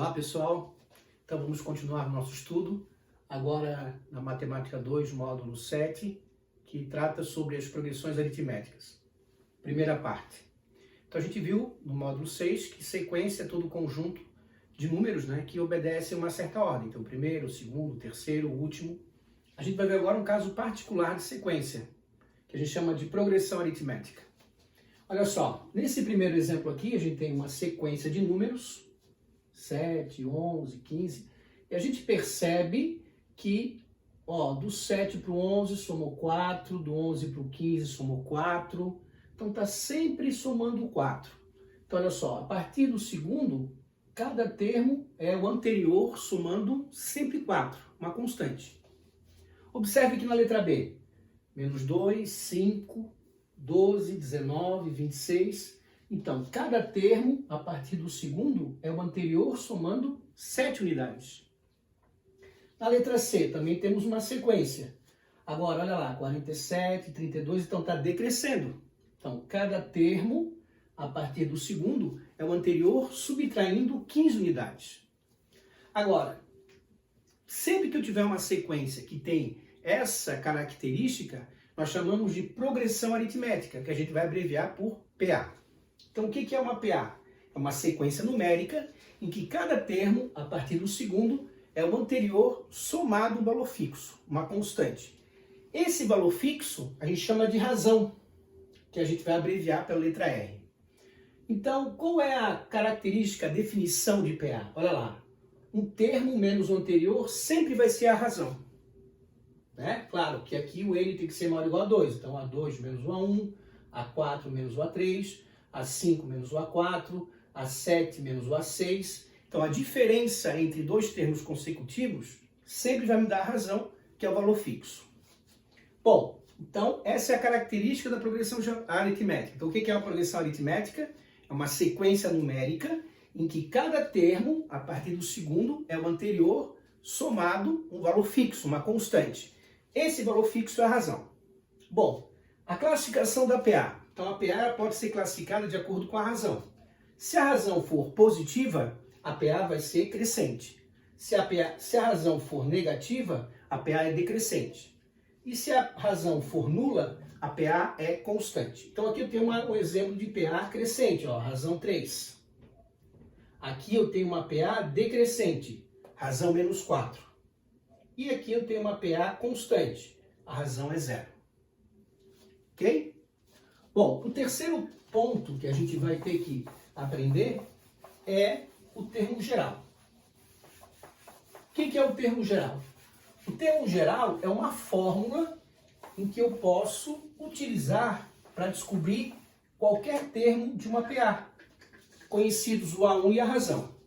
Olá pessoal, então vamos continuar nosso estudo, agora na Matemática 2, módulo 7, que trata sobre as progressões aritméticas. Primeira parte. Então a gente viu no módulo 6 que sequência é todo conjunto de números, que obedecem a uma certa ordem. Então primeiro, segundo, terceiro, último. A gente vai ver agora um caso particular de sequência, que a gente chama de progressão aritmética. Olha só, nesse primeiro exemplo aqui a gente tem uma sequência de números, 7, 11, 15, e a gente percebe que do 7 para o 11 somou 4, do 11 para o 15 somou 4, então está sempre somando 4. Então olha só, a partir do segundo, cada termo é o anterior somando sempre 4, uma constante. Observe que na letra B, menos 2, 5, 12, 19, 26... Então, cada termo, a partir do segundo, é o anterior somando 7 unidades. Na letra C, também temos uma sequência. Agora, olha lá, 47, 32, então está decrescendo. Então, cada termo, a partir do segundo, é o anterior subtraindo 15 unidades. Agora, sempre que eu tiver uma sequência que tem essa característica, nós chamamos de progressão aritmética, que a gente vai abreviar por PA. Então, o que é uma PA? É uma sequência numérica em que cada termo, a partir do segundo, é o anterior somado um valor fixo, uma constante. Esse valor fixo a gente chama de razão, que a gente vai abreviar pela letra R. Então, qual é a característica, a definição de PA? Olha lá, um termo menos o anterior sempre vai ser a razão. Claro que aqui o N tem que ser maior ou igual a 2, então A2 menos o A1, A4 menos o A3, A5 menos o A4, A7 menos o A6. Então, a diferença entre dois termos consecutivos sempre vai me dar a razão, que é o valor fixo. Bom, então, essa é a característica da progressão aritmética. Então, o que é uma progressão aritmética? É uma sequência numérica em que cada termo, a partir do segundo, é o anterior somado um valor fixo, uma constante. Esse valor fixo é a razão. Bom, a classificação da PA. Então, a PA pode ser classificada de acordo com a razão. Se a razão for positiva, a PA vai ser crescente. Se a razão for negativa, a PA é decrescente. E se a razão for nula, a PA é constante. Então, aqui eu tenho um exemplo de PA crescente, razão 3. Aqui eu tenho uma PA decrescente, razão menos 4. E aqui eu tenho uma PA constante, a razão é 0. Ok? Bom, o terceiro ponto que a gente vai ter que aprender é o termo geral. O que é o termo geral? O termo geral é uma fórmula em que eu posso utilizar para descobrir qualquer termo de uma PA, conhecidos o A1 e a razão.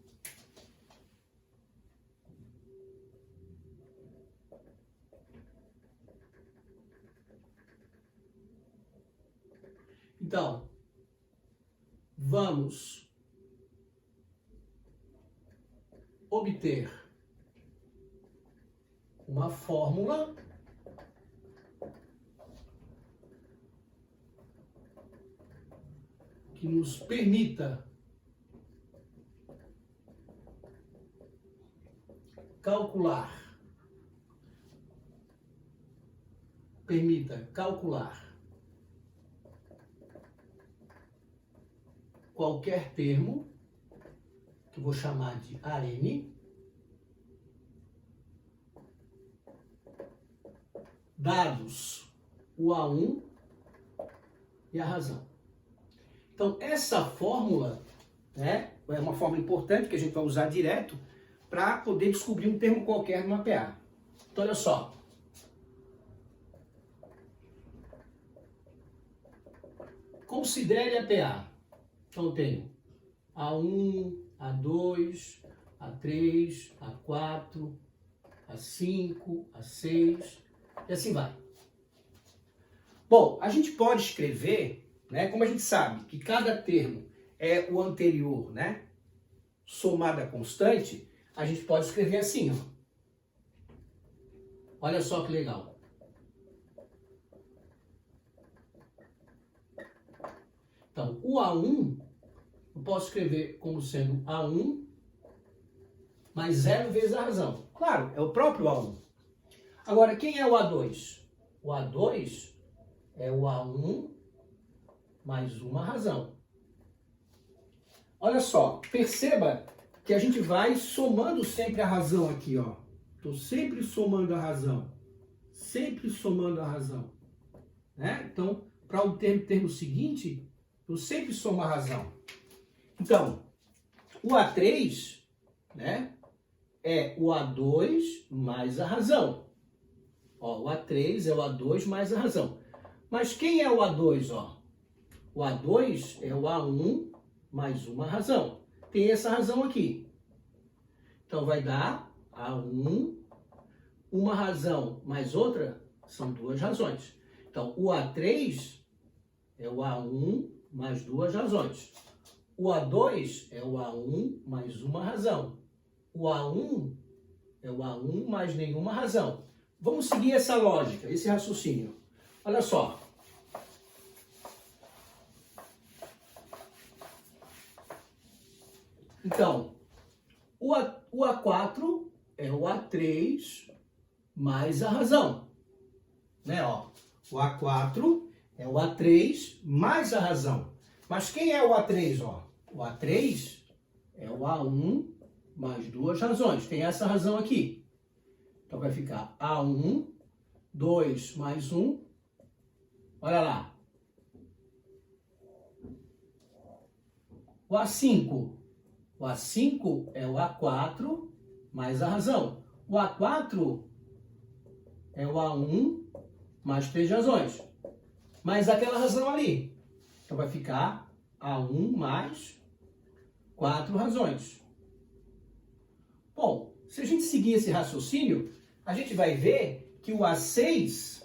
Então, vamos obter uma fórmula que nos permita calcular qualquer termo, que eu vou chamar de AN, dados o A1 e a razão. Então, essa fórmula é uma fórmula importante que a gente vai usar direto para poder descobrir um termo qualquer numa PA. Então, olha só. Considere a PA. Então, eu tenho A1, A2, A3, A4, A5, A6, e assim vai. Bom, a gente pode escrever, como a gente sabe que cada termo é o anterior, somado a constante, a gente pode escrever assim, Olha só que legal. Então, o A1 eu posso escrever como sendo A1 mais 0 vezes a razão. Claro, é o próprio A1. Agora, quem é o A2? O A2 é o A1 mais uma razão. Olha só, perceba que a gente vai somando sempre a razão aqui, ó. Estou sempre somando a razão. Sempre somando a razão. Né? Então, para o termo seguinte, eu sempre somo a razão. Então, o A3, né, é o A2 mais a razão. Ó, o A3 é o A2 mais a razão. Mas quem é o A2, ó? O A2 é o A1 mais uma razão. Tem essa razão aqui. Então, vai dar A1, uma razão mais outra, são duas razões. Então, o A3 é o A1 mais duas razões. O A2 é o A1 mais uma razão. O A1 é o A1 mais nenhuma razão. Vamos seguir essa lógica, esse raciocínio. Olha só. Então, o A4 é o A3 mais a razão. Né, ó? O A4 é o A3 mais a razão. Mas quem é o A3, ó? O A3 é o A1 mais duas razões. Tem essa razão aqui. Então vai ficar A1, 2 mais 1. Olha lá. O A5. O A5 é o A4 mais a razão. O A4 é o A1 mais três razões. Mais aquela razão ali. Então vai ficar A1 mais 4 razões. Bom, se a gente seguir esse raciocínio, a gente vai ver que o A6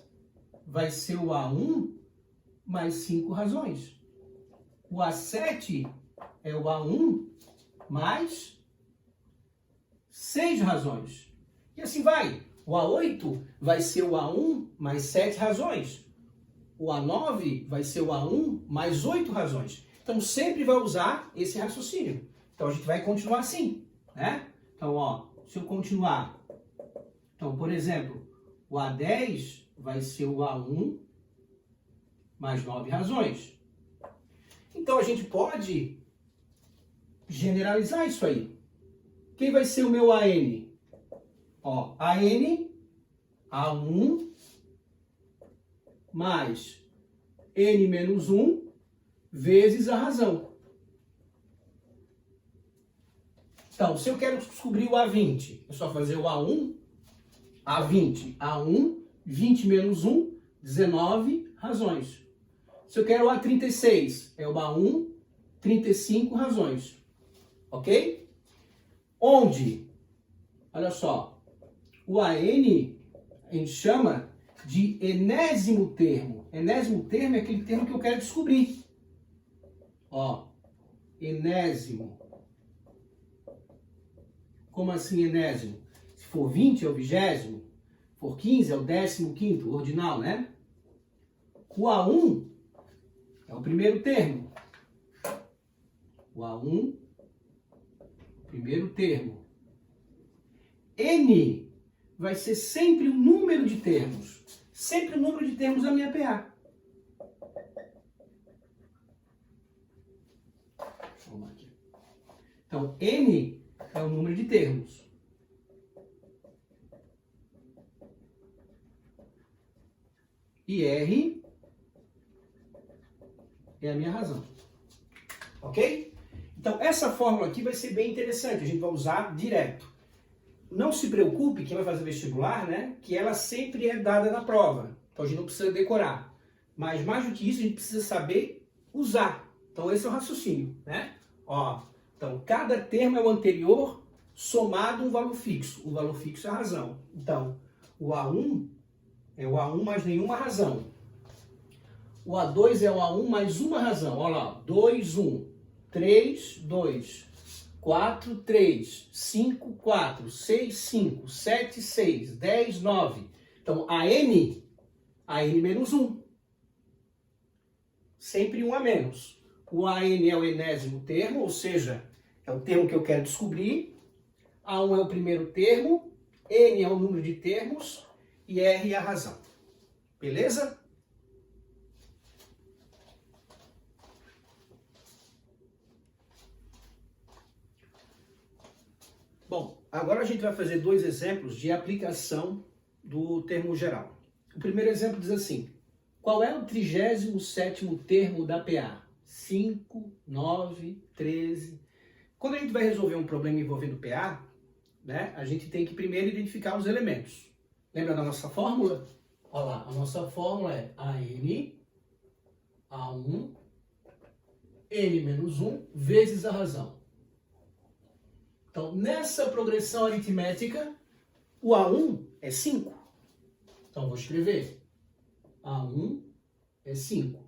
vai ser o A1 mais 5 razões. O A7 é o A1 mais 6 razões. E assim vai. O A8 vai ser o A1 mais 7 razões. O A9 vai ser o A1 mais 8 razões. Então, sempre vai usar esse raciocínio. Então, a gente vai continuar assim, né? Então, ó, se eu continuar. Então, por exemplo, o A10 vai ser o A1 mais 9 razões. Então, a gente pode generalizar isso aí. Quem vai ser o meu AN? Ó, AN, A1 mais N menos 1 vezes a razão. Então, se eu quero descobrir o A20, é só fazer o A1, A20, A1, 20 menos 1, 19 razões. Se eu quero o A36, é o A1, 35 razões. Ok? Onde, olha só, o AN a gente chama de enésimo termo. Enésimo termo é aquele termo que eu quero descobrir. Ó, enésimo. Como assim enésimo? Se for 20 é o vigésimo, se for 15 é o 15º, ordinal, né? O A1 é o primeiro termo. O A1, primeiro termo. N vai ser sempre o número de termos. Sempre o número de termos da minha PA. Vamos aqui. Então, N é o número de termos. E R é a minha razão. Ok? Então, essa fórmula aqui vai ser bem interessante. A gente vai usar direto. Não se preocupe, quem vai fazer vestibular, né? Que ela sempre é dada na prova. Então, a gente não precisa decorar. Mas, mais do que isso, a gente precisa saber usar. Então, esse é o raciocínio, né? Ó, então, cada termo é o anterior somado um valor fixo. O valor fixo é a razão. Então, o A1 é o A1 mais nenhuma razão. O A2 é o A1 mais uma razão. Olha lá, 2, 1, 3, 2, 4, 3, 5, 4, 6, 5, 7, 6, 10, 9. Então, a N menos 1. Sempre um a menos. O AN é o enésimo termo, ou seja, é o termo que eu quero descobrir. A1 é o primeiro termo, N é o número de termos e R é a razão. Beleza? Bom, agora a gente vai fazer dois exemplos de aplicação do termo geral. O primeiro exemplo diz assim: qual é o 37º termo da PA? 5, 9, 13. Quando a gente vai resolver um problema envolvendo PA, né, a gente tem que primeiro identificar os elementos. Lembra da nossa fórmula? Olha lá, a nossa fórmula é AN, A1, N menos 1 vezes a razão. Então, nessa progressão aritmética, o A1 é 5. Então, vou escrever. A1 é 5.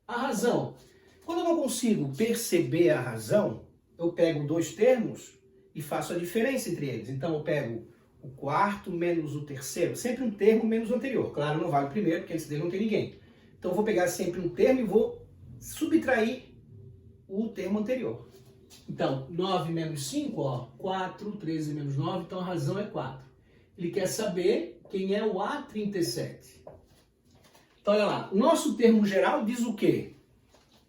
A razão. Quando eu não consigo perceber a razão, eu pego dois termos e faço a diferença entre eles. Então, eu pego o quarto menos o terceiro. Sempre um termo menos o anterior. Claro, não vale o primeiro, porque antes dele não tem ninguém. Então, eu vou pegar sempre um termo e vou subtrair o termo anterior. Então, 9 menos 5, ó, 4, 13 menos 9, então a razão é 4. Ele quer saber quem é o A37. Então, olha lá, o nosso termo geral diz o quê?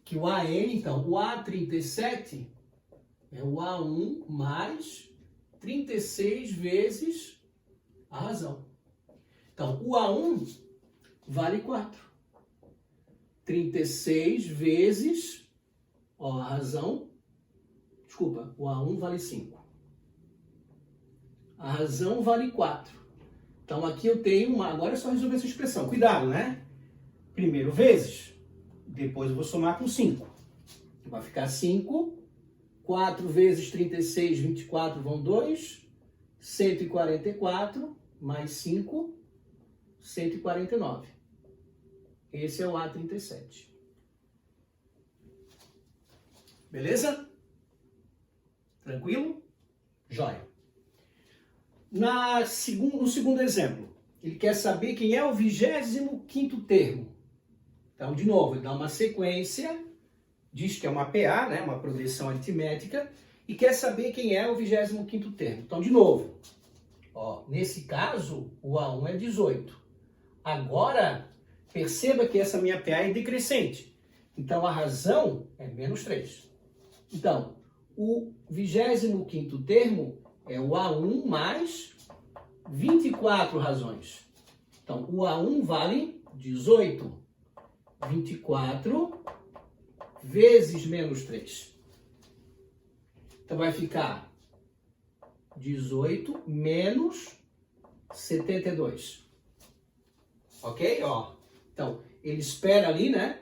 Que o AN, então, o A37 é o A1 mais 36 vezes a razão. Então, o A1 vale 4. 36 vezes, ó, a razão, desculpa, o A1 vale 5. A razão vale 4. Então, aqui eu tenho uma... Agora é só resolver essa expressão. Cuidado, né? Primeiro vezes, depois eu vou somar com 5. Vai ficar 5. 4 vezes 36, 24 vão 2. 144 mais 5, 149. Esse é o A37. Beleza? Tranquilo? Jóia. No segundo exemplo, ele quer saber quem é o 25º termo. Então, de novo, ele dá uma sequência, diz que é uma PA, né, uma progressão aritmética, e quer saber quem é o 25º termo. Então, de novo, ó, nesse caso, o A1 é 18. Agora, perceba que essa minha PA é decrescente. Então, a razão é menos 3. Então, o 25º termo é o A1 mais 24 razões. Então, o A1 vale 18. 24 vezes menos 3. Então, vai ficar 18 menos 72. Ok? Ó. Então, ele espera ali, né?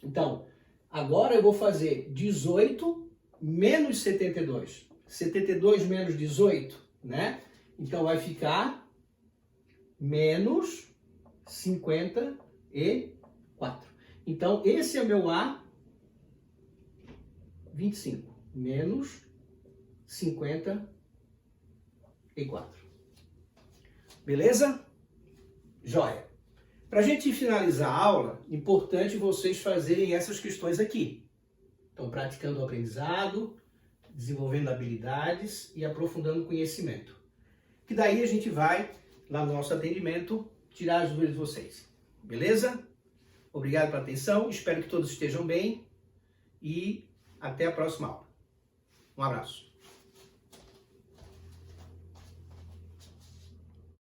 Então, agora eu vou fazer 18 menos 72. 72 menos 18, né? Então, vai ficar menos 54. Então, esse é meu A25. Menos 54. Beleza? Joia. Para a gente finalizar a aula, importante vocês fazerem essas questões aqui. Então, praticando o aprendizado, desenvolvendo habilidades e aprofundando o conhecimento. Que daí a gente vai, lá no nosso atendimento, tirar as dúvidas de vocês. Beleza? Obrigado pela atenção, espero que todos estejam bem e até a próxima aula. Um abraço.